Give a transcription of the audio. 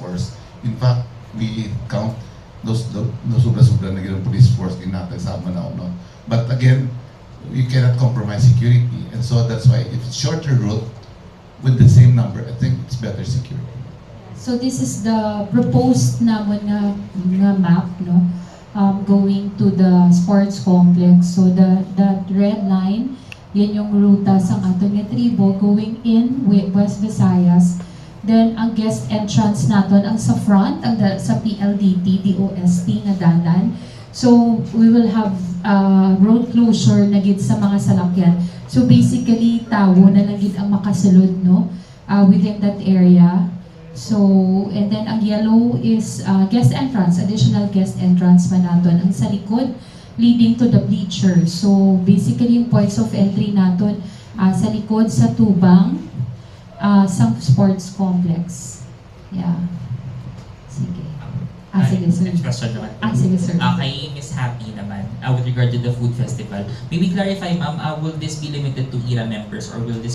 force. In fact, we count those sobra-sobra na ginang police force in natin sa Manao, no? But again, you cannot compromise security, and so that's why if it's shorter route with the same number, I think it's better security. So this is the proposed namon nga map, no? Going to the sports complex. So that red line, yan yung ruta sa aton nga tribo going in with West Visayas. Then ang guest entrance naton ang sa front, ang sa PLDT, DOST nga dalan. So we will have road closure na gid sa mga salakyan. So basically tawo na lang gid ang makasulod, no? Within that area. So, and then ang yellow is guest entrance, additional guest entrance man naton. Ang sa likod, leading to the bleachers. So, basically yung points of entry naton sa likod, sa tubang, sa sports complex. Yeah. Sige. Sige, sir. Next question naman. Sige, sir. Kay Miss Happy naman, with regard to the food festival, maybe clarify, ma'am, will this be limited to IRA members or will this